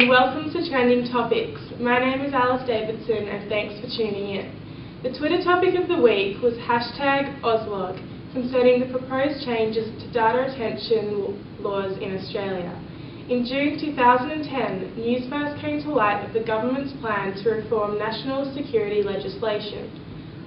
and welcome to Trending Topics. My name is Alice Davidson and thanks for tuning in. The Twitter topic of the week was #Auslog concerning the proposed changes to data retention laws in Australia. In June 2010, news first came to light of the government's plan to reform national security legislation.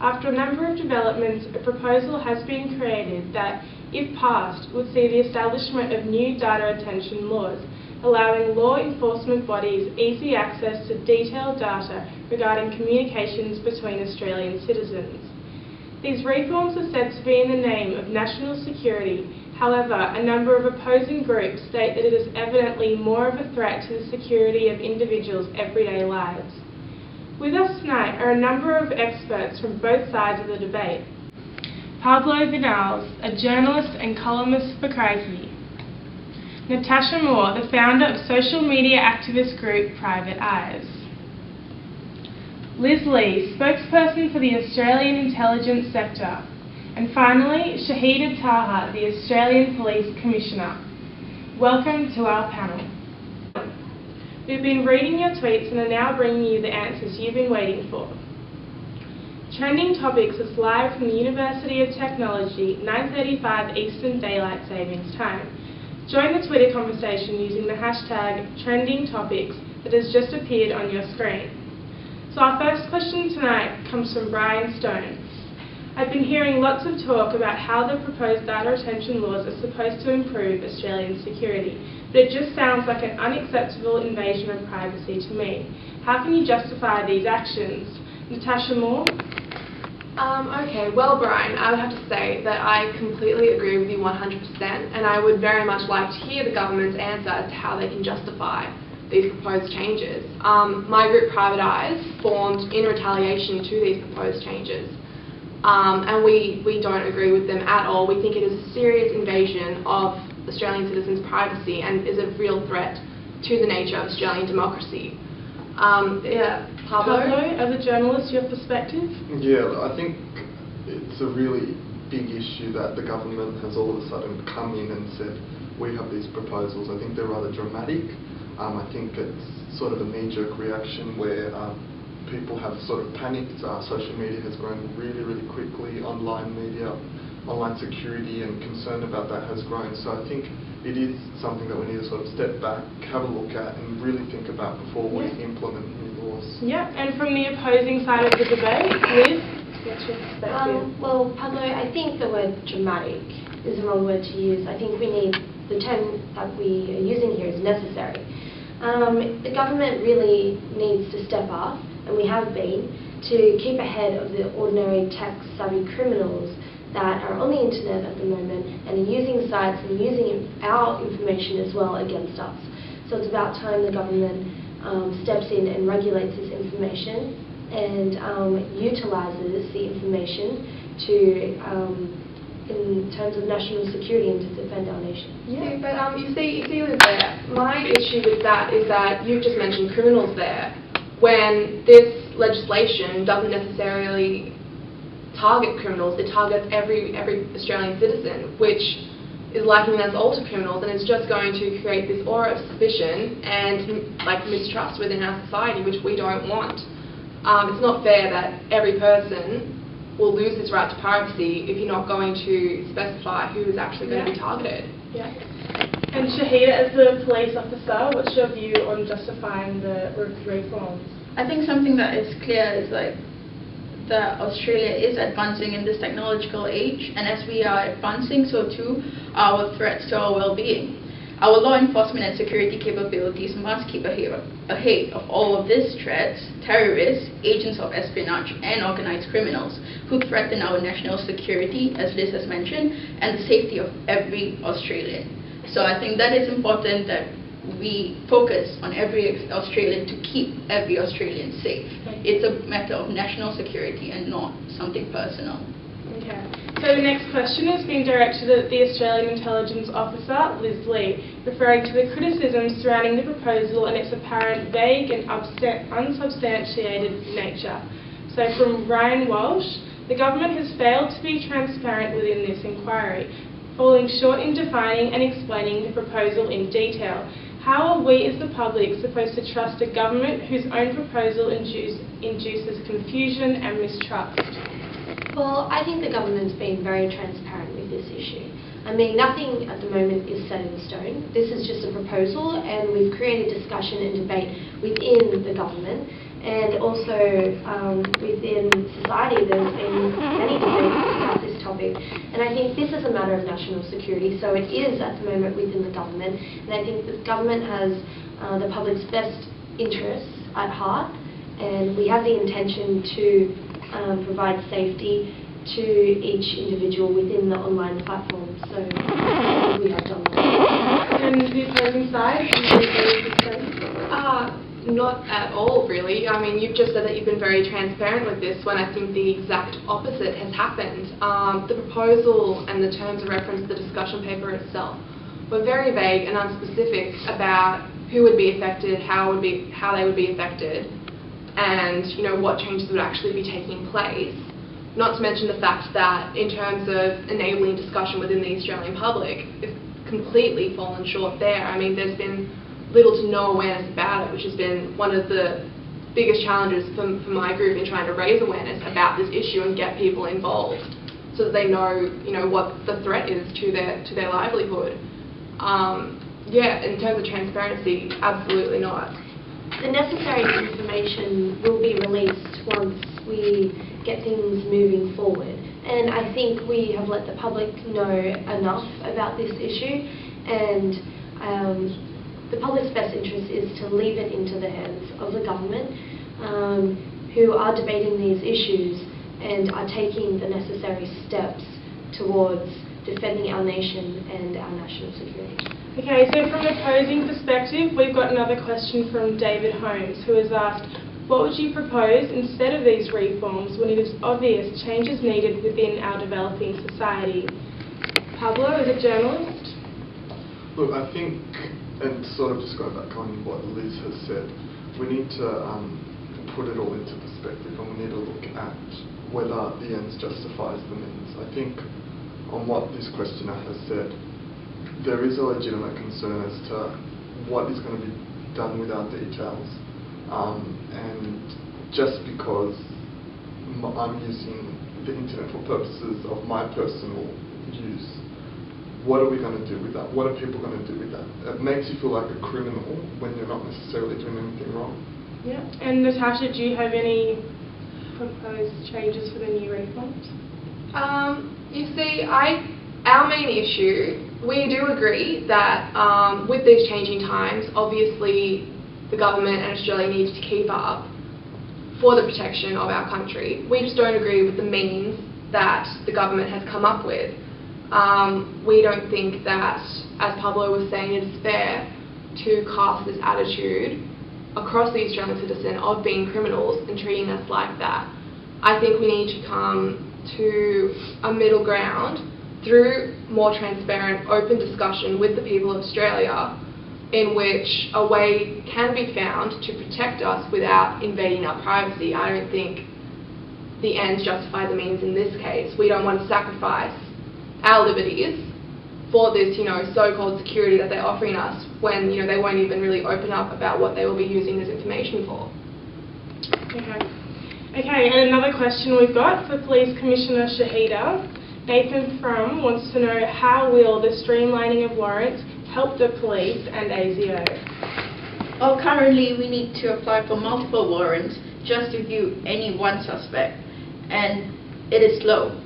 After a number of developments, a proposal has been created that, if passed, would see the establishment of new data retention laws, allowing law enforcement bodies easy access to detailed data regarding communications between Australian citizens. These reforms are said to be in the name of national security. However, a number of opposing groups state that it is evidently more of a threat to the security of individuals' everyday lives. With us tonight are a number of experts from both sides of the debate. Pablo Vinales, a journalist and columnist for Crikey. Natasha Moore, the founder of social media activist group Private Eyes. Liz Lee, spokesperson for the Australian Intelligence Sector. And finally, Shahida Taha, the Australian Police Commissioner. Welcome to our panel. We've been reading your tweets and are now bringing you the answers you've been waiting for. Trending Topics is live from the University of Technology, 9:35 Eastern Daylight Savings Time. Join the Twitter conversation using the #TrendingTopics that has just appeared on your screen. So our first question tonight comes from Brian Stone. I've been hearing lots of talk about how the proposed data retention laws are supposed to improve Australian security, but it just sounds like an unacceptable invasion of privacy to me. How can you justify these actions? Natasha Moore? Okay, well, Brian, I would have to say that I completely agree with you 100%, and I would very much like to hear the government's answer as to how they can justify these proposed changes. My group, Private Eyes, formed in retaliation to these proposed changes, and we don't agree with them at all. We think it is a serious invasion of Australian citizens' privacy and is a real threat to the nature of Australian democracy. Pablo, as a journalist, your perspective? Yeah, I think it's a really big issue that the government has all of a sudden come in and said, we have these proposals. I think they're rather dramatic. I think it's sort of a knee-jerk reaction where people have sort of panicked. Social media has grown really, really quickly. Online media, online security and concern about that has grown. So I think it is something that we need to sort of step back, have a look at and really think about before we implement new laws. Yeah, and from the opposing side of the debate, Liz, what's your perspective? Well, Pablo, I think the word dramatic is the wrong word to use. I think we need, the term that we are using here is necessary. The government really needs to step up, and we have been, to keep ahead of the ordinary tech-savvy criminals that are on the internet at the moment and are using sites and using our information as well against us. So it's about time the government steps in and regulates this information and utilises the information to, in terms of national security and to defend our nation. Yeah, but you see Liz there, my issue with that is that you've just mentioned criminals there, when this legislation doesn't necessarily target criminals, it targets every Australian citizen, which is likening us all to criminals, and it's just going to create this aura of suspicion and mistrust within our society, which we don't want. It's not fair that every person will lose his right to privacy if you're not going to specify who is actually going to be targeted. Yeah. And Shahida, as the police officer, what's your view on justifying the reforms? I think something that is clear is that Australia is advancing in this technological age, and as we are advancing, so too our threats to our well-being. Our law enforcement and security capabilities must keep ahead of all of these threats, terrorists, agents of espionage, and organized criminals who threaten our national security, as Liz has mentioned, and the safety of every Australian. So I think that is important that we focus on every Australian to keep every Australian safe. It's a matter of national security and not something personal. Okay. So the next question is being directed at the Australian Intelligence Officer, Liz Lee, referring to the criticisms surrounding the proposal and its apparent vague and unsubstantiated nature. So from Ryan Walsh, the government has failed to be transparent within this inquiry, falling short in defining and explaining the proposal in detail. How are we as the public supposed to trust a government whose own proposal induces confusion and mistrust? Well, I think the government's been very transparent with this issue. I mean, nothing at the moment is set in stone. This is just a proposal, and we've created discussion and debate within the government, and also within society there's been many debates about this topic. And I think this is a matter of national security, so it is at the moment within the government, and I think the government has the public's best interests at heart, and we have the intention to provide safety to each individual within the online platform. So we have done that. And the opposing side? Not at all, really. I mean, you've just said that you've been very transparent with this, when I think the exact opposite has happened. The proposal and the terms of reference, the discussion paper itself, were very vague and unspecific about who would be affected, how they would be affected, and what changes would actually be taking place. Not to mention the fact that in terms of enabling discussion within the Australian public, it's completely fallen short there. I mean, there's been little to no awareness about it, which has been one of the biggest challenges for my group in trying to raise awareness about this issue and get people involved so that they know, what the threat is to their livelihood. Yeah, in terms of transparency, absolutely not. The necessary information will be released once we get things moving forward. And I think we have let the public know enough about this issue, and the public's best interest is to leave it into the hands of the government, who are debating these issues and are taking the necessary steps towards defending our nation and our national security. Okay, so from an opposing perspective, we've got another question from David Holmes, who has asked, what would you propose instead of these reforms when it is obvious change is needed within our developing society? Pablo, as a journalist? Look, I think, and sort of just going back on what Liz has said, we need to put it all into perspective, and we need to look at whether the ends justifies the means. I think on what this questioner has said, there is a legitimate concern as to what is going to be done with our details, and just because I'm using the internet for purposes of my personal use, what are we going to do with that? What are people going to do with that? It makes you feel like a criminal when you're not necessarily doing anything wrong. Yeah. And Natasha, do you have any proposed changes for the new reforms? You see, our main issue, we do agree that with these changing times, obviously the government and Australia needs to keep up for the protection of our country. We just don't agree with the means that the government has come up with. We don't think that, as Pablo was saying, it is fair to cast this attitude across the Australian citizen of being criminals and treating us like that. I think we need to come to a middle ground through more transparent, open discussion with the people of Australia, in which a way can be found to protect us without invading our privacy. I don't think the ends justify the means in this case. We don't want to sacrifice our liberties for this, so-called security that they're offering us when, they won't even really open up about what they will be using this information for. Okay, and another question we've got for Police Commissioner Shahida. Nathan Frum wants to know, how will the streamlining of warrants help the police and ASIO? Well, currently we need to apply for multiple warrants just to view any one suspect, and it is slow.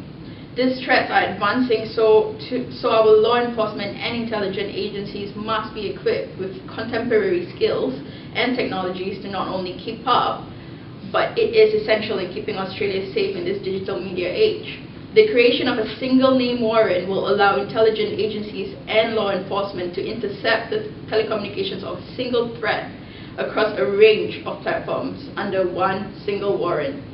These threats are advancing, so our law enforcement and intelligence agencies must be equipped with contemporary skills and technologies to not only keep up, but it is essentially keeping Australia safe in this digital media age. The creation of a single name warrant will allow intelligence agencies and law enforcement to intercept the telecommunications of a single threat across a range of platforms under one single warrant.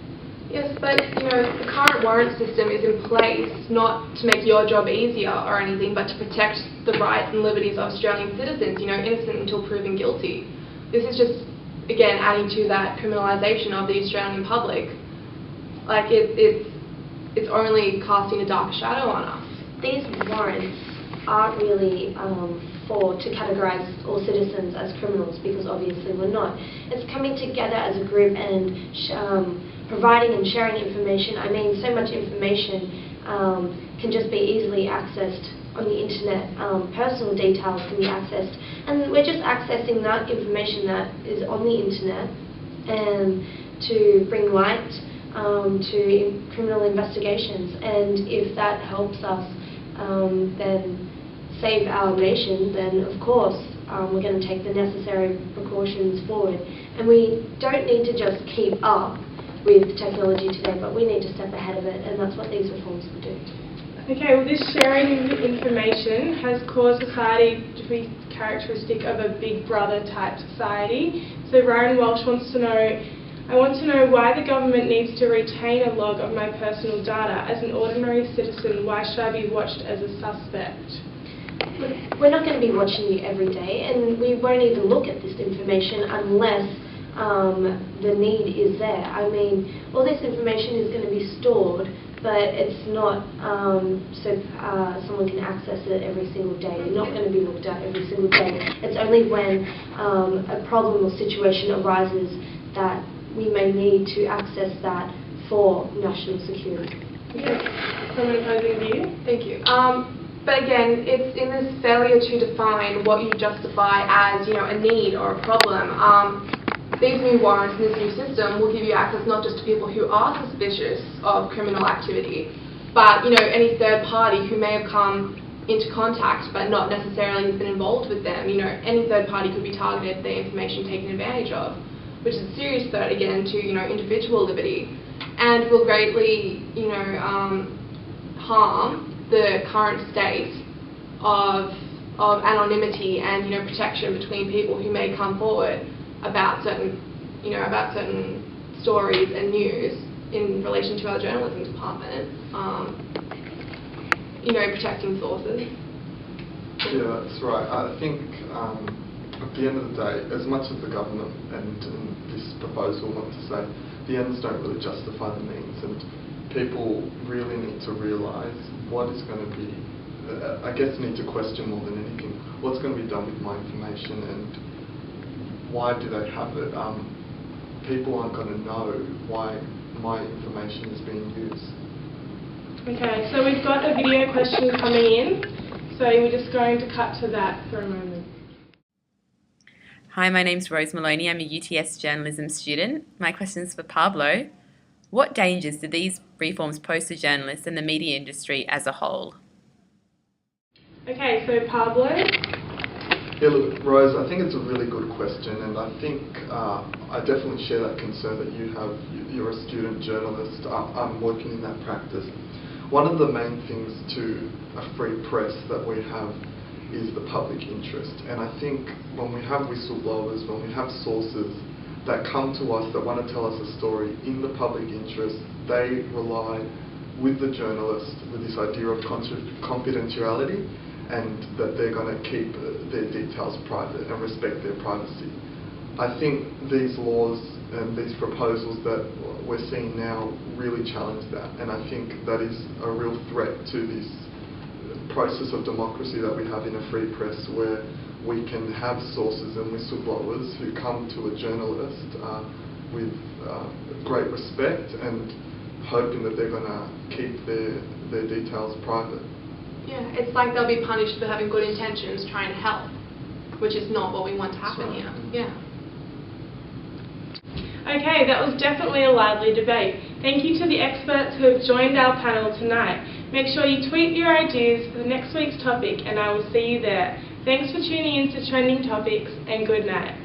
Yes, but the current warrant system is in place not to make your job easier or anything, but to protect the rights and liberties of Australian citizens, innocent until proven guilty. This is just, again, adding to that criminalisation of the Australian public. It's only casting a dark shadow on us. These warrants aren't really to categorise all citizens as criminals, because obviously we're not. It's coming together as a group and providing and sharing information. I mean, so much information can just be easily accessed on the internet. Personal details can be accessed, and we're just accessing that information that is on the internet and to bring light to criminal investigations. And if that helps us then save our nation, then of course we're going to take the necessary precautions forward. And we don't need to just keep up with technology today, but we need to step ahead of it, and that's what these reforms will do. Okay, well, this sharing of information has caused society to be characteristic of a big brother type society. So Ryan Walsh wants to know, I want to know why the government needs to retain a log of my personal data. As an ordinary citizen, why should I be watched as a suspect? We're not going to be watching you every day, and we won't even look at this information unless the need is there. I mean, all this information is going to be stored, but it's not so someone can access it every single day. You're not going to be looked at every single day. It's only when a problem or situation arises that we may need to access that for national security. Okay. Someone opposing view? Thank you. But again, it's in this failure to define what you justify as, a need or a problem. These new warrants and this new system will give you access not just to people who are suspicious of criminal activity, but any third party who may have come into contact but not necessarily has been involved with them. Any third party could be targeted, their information taken advantage of, which is a serious threat again to individual liberty, and will greatly harm the current state of anonymity and protection between people who may come forward about certain stories and news in relation to our journalism department. Protecting sources. Yeah, that's right. I think at the end of the day, as much as the government and this proposal want to say, the ends don't really justify the means, and people really need to realise what is going to be, I guess need to question more than anything, what's going to be done with my information and why do they have it? People aren't going to know why my information is being used. Okay, so we've got a video question coming in, so we're just going to cut to that for a moment. Hi, my name's Rose Maloney. I'm a UTS journalism student. My question is for Pablo. What dangers do these reforms pose to journalists and the media industry as a whole? Okay, so Pablo? Yeah, look, Rose, I think it's a really good question, and I think I definitely share that concern that you have. You're a student journalist. I'm working in that practice. One of the main things to a free press that we have is the public interest, and I think when we have whistleblowers, when we have sources that come to us that want to tell us a story in the public interest, they rely with the journalist with this idea of confidentiality, and that they're going to keep their details private and respect their privacy. I think these laws and these proposals that we're seeing now really challenge that, and I think that is a real threat to this process of democracy that we have in a free press, where we can have sources and whistleblowers who come to a journalist with great respect and hoping that they're going to keep their details private. Yeah, it's like they'll be punished for having good intentions, trying to help, which is not what we want to happen here. Yeah. Okay, that was definitely a lively debate. Thank you to the experts who have joined our panel tonight. Make sure you tweet your ideas for the next week's topic, and I will see you there. Thanks for tuning in to Trending Topics, and good night.